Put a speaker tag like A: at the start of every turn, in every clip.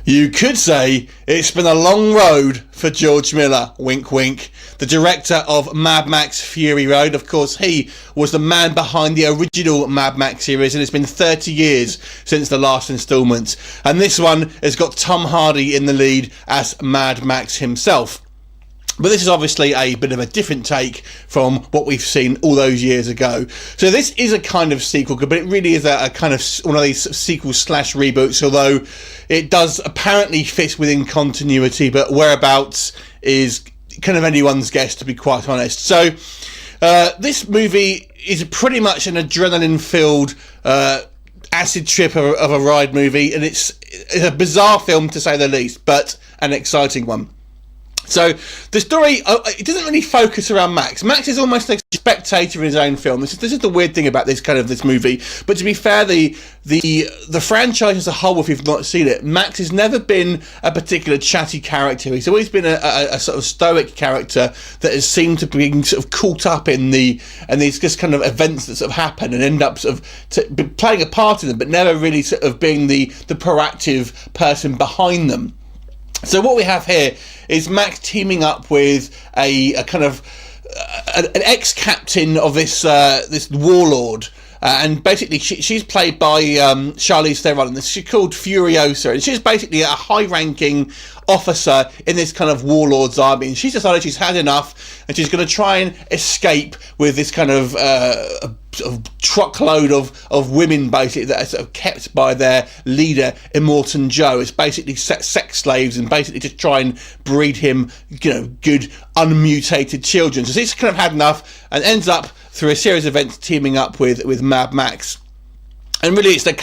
A: You could say it's been a long road for George Miller, wink wink, the director of Mad Max Fury Road. Of course, he was the man behind the original Mad Max series, and it's been 30 years since the last instalment. And this one has got Tom Hardy in the lead as Mad Max himself. But this is obviously a bit of a different take from what we've seen all those years ago. So this is a kind of sequel, but it really is a kind of one of these sequels slash reboots, although it does apparently fit within continuity, but whereabouts is kind of anyone's guess, to be quite honest. So this movie is pretty much an adrenaline-filled acid trip of a ride movie, and it's a bizarre film to say the least, but an exciting one. So the story, it doesn't really focus around Max. Max is almost like a spectator in his own film. This is the weird thing about this movie. But to be fair, the franchise as a whole, if you've not seen it, Max has never been a particular chatty character. He's always been a sort of stoic character that has seemed to be sort of caught up in these just kind of events that sort of happen and end up sort of playing a part in them, but never really sort of being the proactive person behind them. So what we have here is Max teaming up with a kind of an ex-captain of this warlord, and basically she's played by Charlize Theron, and she's called Furiosa, and she's basically a high-ranking officer in this kind of warlord's army, and she's decided she's had enough, and she's going to try and escape with this kind of truckload of women, basically, that are sort of kept by their leader, Immortan Joe. It's basically sex slaves, and basically just try and breed him, good unmutated children. So she's kind of had enough, and ends up through a series of events teaming up with Mad Max. And really, it's their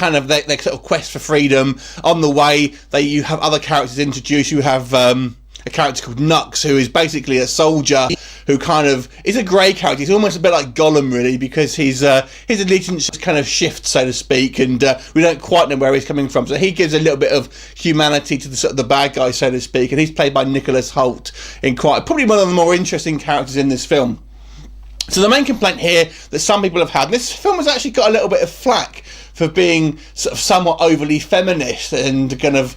A: sort of quest for freedom. On the way, you have other characters introduced. You have a character called Nux, who is basically a soldier who kind of is a grey character. He's almost a bit like Gollum, really, because his allegiance just kind of shifts, so to speak, and we don't quite know where he's coming from. So he gives a little bit of humanity to the bad guy, so to speak, and he's played by Nicholas Hoult, in probably one of the more interesting characters in this film. So the main complaint here that some people have had, and this film has actually got a little bit of flack for being sort of somewhat overly feminist and kind of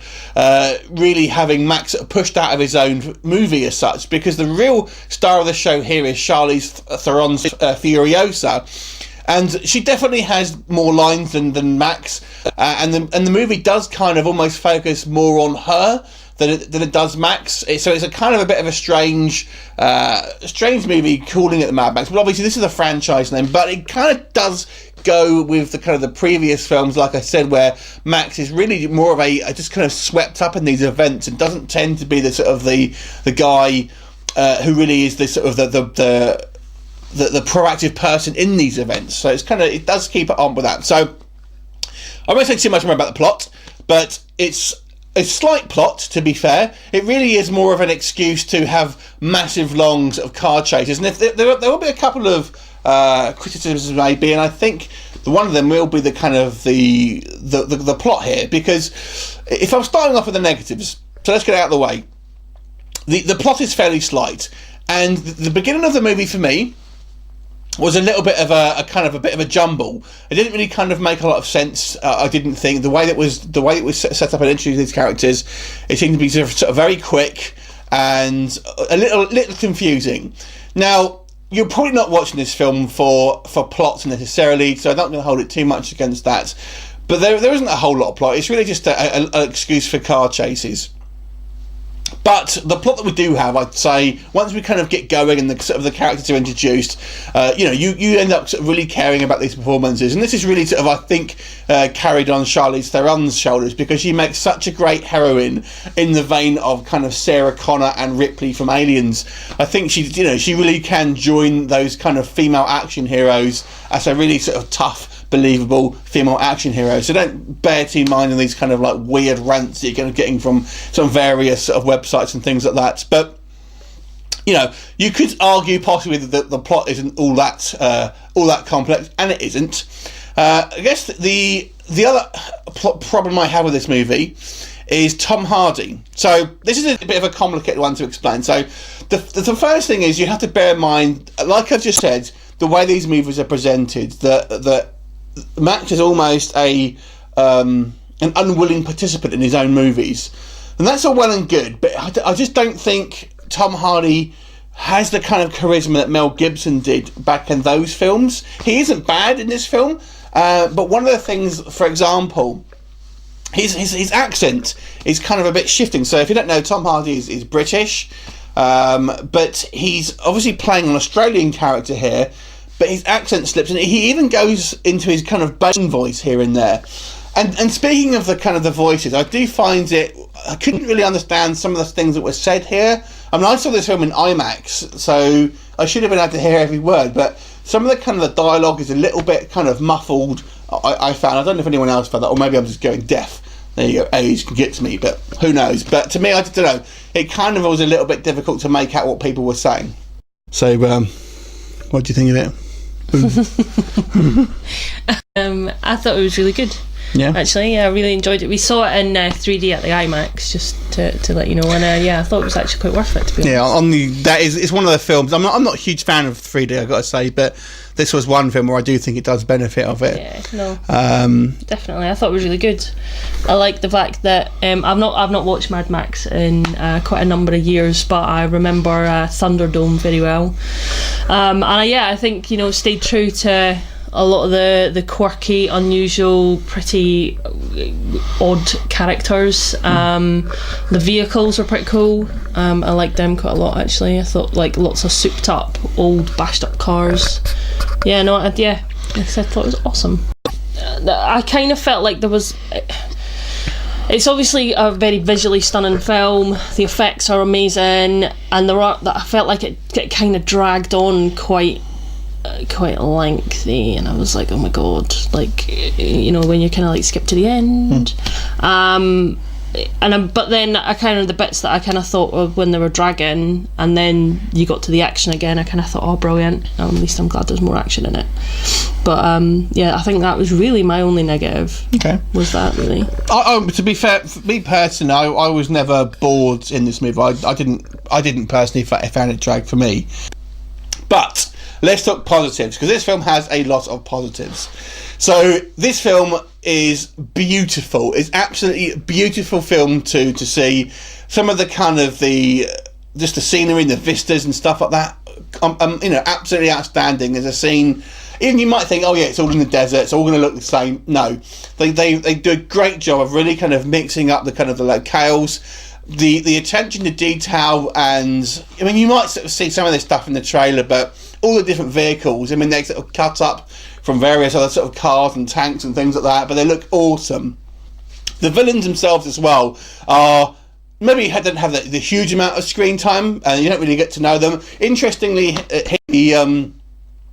A: really having Max sort of pushed out of his own movie as such, because the real star of the show here is Charlize Theron's Furiosa, and she definitely has more lines than Max, and the movie does kind of almost focus more on her than it does Max. So it's a kind of a bit of a strange movie calling it the Mad Max, but obviously this is a franchise name, but it kind of does go with the kind of the previous films, like I said, where Max is really more of a just kind of swept up in these events and doesn't tend to be the sort of the guy who really is the sort of the proactive person in these events. So it does keep it on with that. So I won't say too much more about the plot, but it's a slight plot, to be fair. It really is more of an excuse to have massive long sort of car chases, and if there will be a couple of criticisms maybe, and I think one of them will be the kind of the plot here, because if I'm starting off with the negatives, so let's get it out of the way. The plot is fairly slight, and the beginning of the movie for me was a little bit of a bit of a jumble. It didn't really kind of make a lot of sense. I didn't think the way it was set up and introduced these characters, it seemed to be sort of very quick and a little confusing. Now, you're probably not watching this film for plots necessarily, so I'm not going to hold it too much against that. But there isn't a whole lot of plot. It's really just an excuse for car chases. But the plot that we do have, I'd say, once we kind of get going and the characters are introduced, you end up sort of really caring about these performances, and this is really sort of, I think, carried on Charlize Theron's shoulders, because she makes such a great heroine in the vein of kind of Sarah Connor and Ripley from Aliens. I think she really can join those kind of female action heroes as a really sort of tough, believable female action hero. So don't bear too mind in these kind of like weird rants that you're getting from some various sort of websites and things like that. But you could argue possibly that the plot isn't all that complex, and it isn't. I guess the other problem I have with this movie is Tom Hardy. So this is a bit of a complicated one to explain. So the first thing is you have to bear in mind, like I've just said, the way these movies are presented, that Max is almost an unwilling participant in his own movies. And that's all well and good, but I just don't think Tom Hardy has the kind of charisma that Mel Gibson did back in those films. He isn't bad in this film, but one of the things, for example, his accent is kind of a bit shifting. So if you don't know, Tom Hardy is British, but he's obviously playing an Australian character here, but his accent slips, and he even goes into his kind of Bane voice here and there. And speaking of the kind of the voices, I do find I couldn't really understand some of the things that were said here. I mean, I saw this film in IMAX, so I should have been able to hear every word, but some of the kind of the dialogue is a little bit kind of muffled, I found. I don't know if anyone else found that, or maybe I'm just going deaf. There you go, age can get to me, but who knows. But to me, I don't know, it kind of was a little bit difficult to make out what people were saying. So, what do you think of it?
B: I thought it was really good.
A: Yeah,
B: actually, I really enjoyed it. We saw it in 3D at the IMAX, just to let you know. And I thought it was actually quite worth it, to be honest.
A: Yeah, it's one of the films. I'm not a huge fan of 3D, I've got to say, but this was one film where I do think it does benefit of it.
B: Yeah, no, definitely. I thought it was really good. I like the fact that I've not watched Mad Max in quite a number of years, but I remember Thunderdome very well. And I think stayed true to a lot of the quirky, unusual, pretty odd characters. The vehicles were pretty cool. I liked them quite a lot, actually. I thought lots of souped up, old, bashed up cars. I thought it was awesome. I kind of felt like there was... It's obviously a very visually stunning film. The effects are amazing, and I felt like it kind of dragged on quite lengthy, and I was like, oh my god, when you kind of skip to the end. But then I kind of, the bits that I kind of thought of when they were dragging, and then you got to the action again, I kind of thought, oh, brilliant. At least I'm glad there's more action in it. But I think that was really my only negative. Okay, was that really?
A: To be fair, for me personally, I was never bored in this movie. I didn't personally found it drag for me. But let's talk positives, because this film has a lot of positives. So this film is beautiful. It's absolutely a beautiful film to see. Some of the kind of just the scenery and the vistas and stuff like that, absolutely outstanding. There's a scene, even you might think, oh yeah, it's all in the desert, it's all going to look the same. No, they do a great job of really kind of mixing up the kind of the locales, the attention to detail, and I mean, you might sort of see some of this stuff in the trailer, but all the different vehicles, I mean, they sort of cut up from various other sort of cars and tanks and things like that, but they look awesome. The villains themselves as well are maybe don't have the huge amount of screen time, and you don't really get to know them. Interestingly,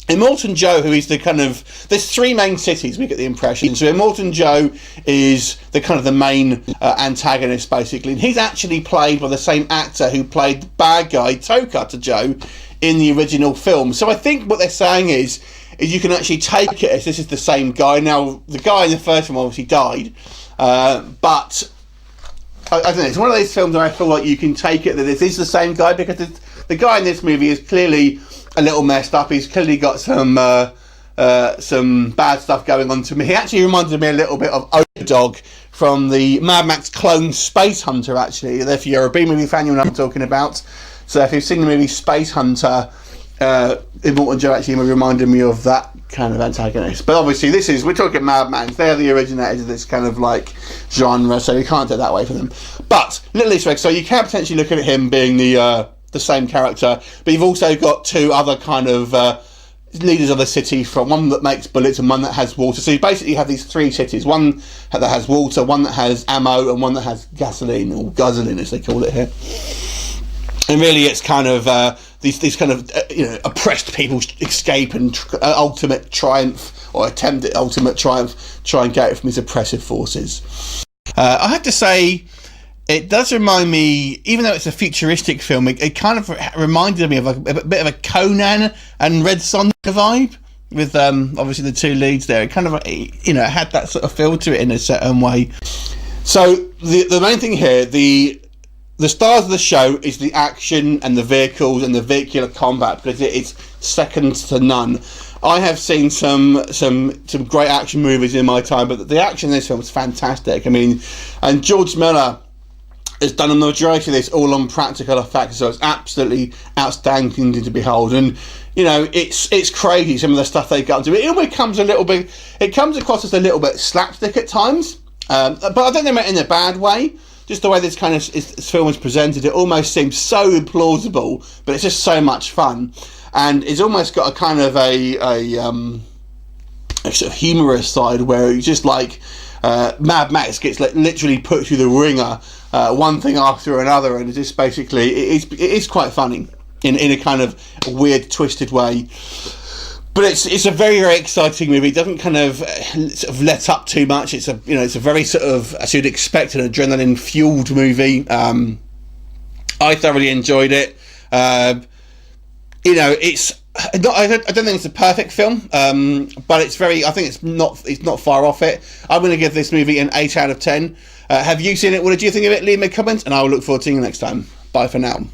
A: Immortan Joe, who is the kind of... There's three main cities, we get the impression. So Immortan Joe is the kind of the main antagonist, basically. And he's actually played by the same actor who played the bad guy, Toe Cutter Joe, in the original film. So I think what they're saying is you can actually take it as this is the same guy. Now, the guy in the first film obviously died, but I don't know, it's one of those films where I feel like you can take it that this is the same guy, because the guy in this movie is clearly a little messed up. He's clearly got some bad stuff going on to me. He actually reminded me a little bit of Overdog from the Mad Max clone Space Hunter, actually. If you're a B-movie fan, you know what I'm talking about. So if you've seen the movie Space Hunter, Immortan Joe actually reminded me of that kind of antagonist. But obviously we're talking Mad Max. They're the originators of this kind of genre, so you can't take that away from them. But little Easter egg, so you can potentially look at him being the same character, but you've also got two other kind of leaders of the city, from one that makes bullets and one that has water. So you basically have these three cities, one that has water, one that has ammo, and one that has gasoline, or guzzling as they call it here. And really it's kind of these kind of oppressed people escape and ultimate triumph, or attempt at ultimate triumph, try and get it from these oppressive forces. I have to say, it does remind me, even though it's a futuristic film, it kind of reminded me of a bit of a Conan and Red Sonja vibe, with obviously the two leads there. It kind of had that sort of feel to it in a certain way. So the main thing here, the stars of the show is the action and the vehicles and the vehicular combat, because it's second to none. I have seen some great action movies in my time, but the action in this film is fantastic. I mean, and George Miller It's done a majority of this all on practical effects, so it's absolutely outstanding to behold. And you know, it's crazy some of the stuff they got into. It almost comes it comes across as a little bit slapstick at times, but I don't think it in a bad way. Just the way this this film is presented, it almost seems so implausible, but it's just so much fun, and it's almost got a kind of a sort of humorous side where it's just like Mad Max gets literally put through the ringer, one thing after another, and it's just basically it is quite funny in a kind of weird, twisted way. But it's a very, very exciting movie. It doesn't kind of sort of let up too much. It's a very sort of, as you'd expect, an adrenaline fueled movie. I thoroughly enjoyed it. It's not. I don't think it's a perfect film, but it's very. I think it's not far off it. I'm going to give this movie an 8 out of 10. Have you seen it? What did you think of it? Leave me a comment, and I will look forward to seeing you next time. Bye for now.